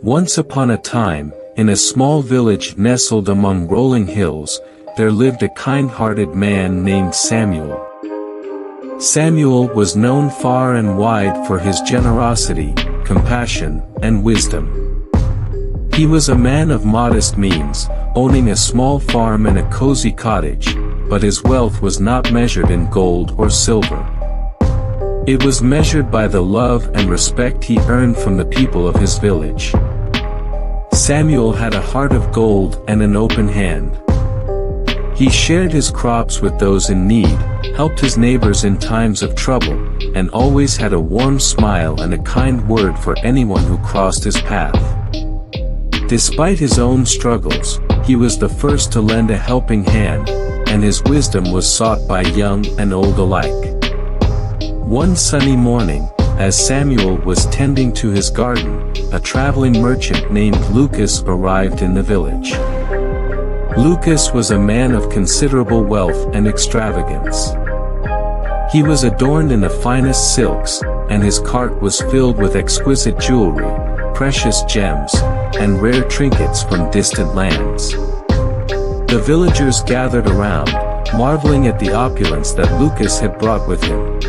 Once upon a time, in a small village nestled among rolling hills, there lived a kind-hearted man named Samuel. Samuel was known far and wide for his generosity, compassion, and wisdom. He was a man of modest means, owning a small farm and a cozy cottage, but his wealth was not measured in gold or silver. It was measured by the love and respect he earned from the people of his village. Samuel had a heart of gold and an open hand. He shared his crops with those in need, helped his neighbors in times of trouble, and always had a warm smile and a kind word for anyone who crossed his path. Despite his own struggles, he was the first to lend a helping hand, and his wisdom was sought by young and old alike. One sunny morning, as Samuel was tending to his garden, a traveling merchant named Lucas arrived in the village. Lucas was a man of considerable wealth and extravagance. He was adorned in the finest silks, and his cart was filled with exquisite jewelry, precious gems, and rare trinkets from distant lands. The villagers gathered around, marveling at the opulence that Lucas had brought with him.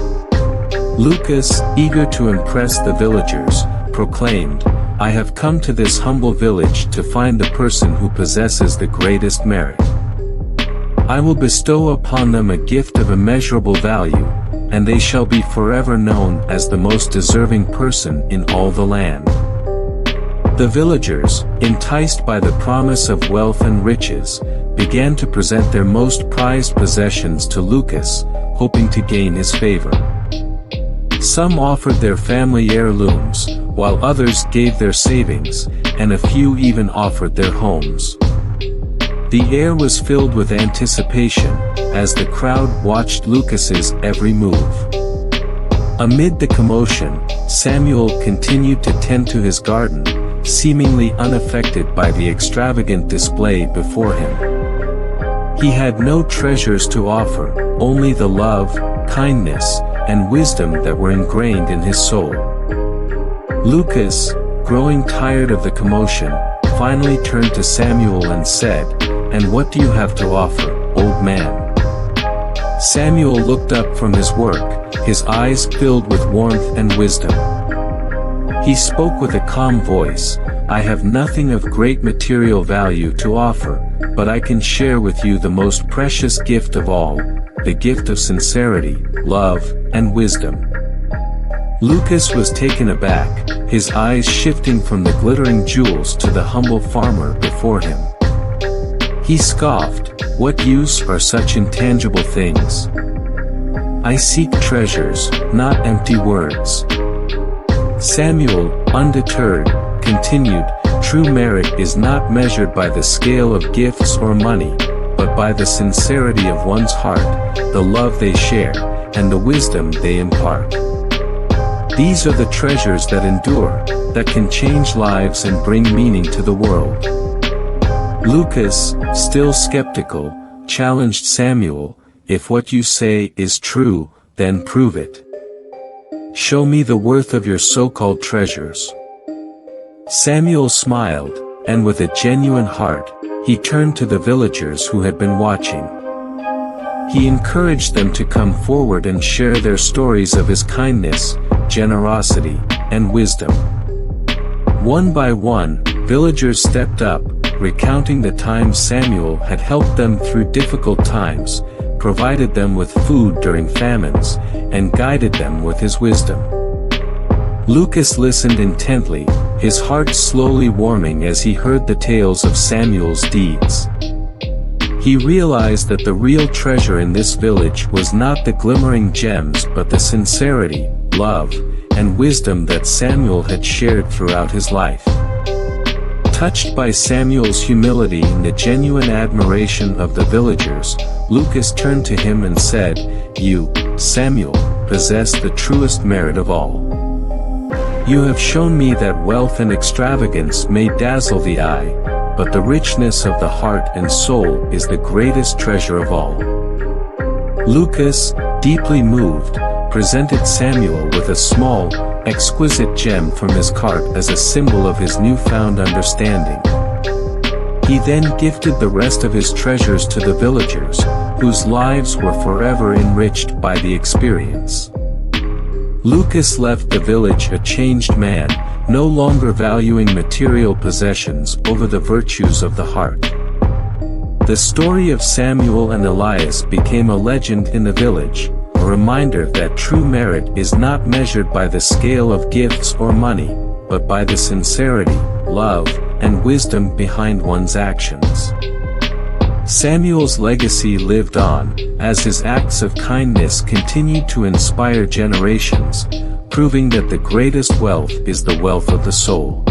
Lucas, eager to impress the villagers, proclaimed, "I have come to this humble village to find the person who possesses the greatest merit. I will bestow upon them a gift of immeasurable value, and they shall be forever known as the most deserving person in all the land." The villagers, enticed by the promise of wealth and riches, began to present their most prized possessions to Lucas, hoping to gain his favor. Some offered their family heirlooms, while others gave their savings, and a few even offered their homes. The air was filled with anticipation, as the crowd watched Lucas's every move. Amid the commotion, Samuel continued to tend to his garden, seemingly unaffected by the extravagant display before him. He had no treasures to offer, only the love, kindness, and wisdom that were ingrained in his soul. Lucas, growing tired of the commotion, finally turned to Samuel and said, "And what do you have to offer, old man?" Samuel looked up from his work, his eyes filled with warmth and wisdom. He spoke with a calm voice, "I have nothing of great material value to offer, but I can share with you the most precious gift of all, the gift of sincerity, love, and wisdom." Lucas was taken aback, his eyes shifting from the glittering jewels to the humble farmer before him. He scoffed, "What use are such intangible things? I seek treasures, not empty words." Samuel, undeterred, continued, "True merit is not measured by the scale of gifts or money, but by the sincerity of one's heart, the love they share, and the wisdom they impart. These are the treasures that endure, that can change lives and bring meaning to the world." Lucas, still skeptical, challenged Samuel, "If what you say is true, then prove it. Show me the worth of your so-called treasures." Samuel smiled, and with a genuine heart, he turned to the villagers who had been watching. He encouraged them to come forward and share their stories of his kindness, generosity, and wisdom. One by one, villagers stepped up, recounting the times Samuel had helped them through difficult times, provided them with food during famines, and guided them with his wisdom. Lucas listened intently, his heart slowly warming as he heard the tales of Samuel's deeds. He realized that the real treasure in this village was not the glimmering gems but the sincerity, love, and wisdom that Samuel had shared throughout his life. Touched by Samuel's humility and the genuine admiration of the villagers, Lucas turned to him and said, "You, Samuel, possess the truest merit of all. You have shown me that wealth and extravagance may dazzle the eye, but the richness of the heart and soul is the greatest treasure of all." Lucas, deeply moved, presented Samuel with a small, exquisite gem from his cart as a symbol of his newfound understanding. He then gifted the rest of his treasures to the villagers, whose lives were forever enriched by the experience. Lucas left the village a changed man, no longer valuing material possessions over the virtues of the heart. The story of Samuel and Elias became a legend in the village, a reminder that true merit is not measured by the scale of gifts or money, but by the sincerity, love, and wisdom behind one's actions. Samuel's legacy lived on, as his acts of kindness continued to inspire generations, proving that the greatest wealth is the wealth of the soul.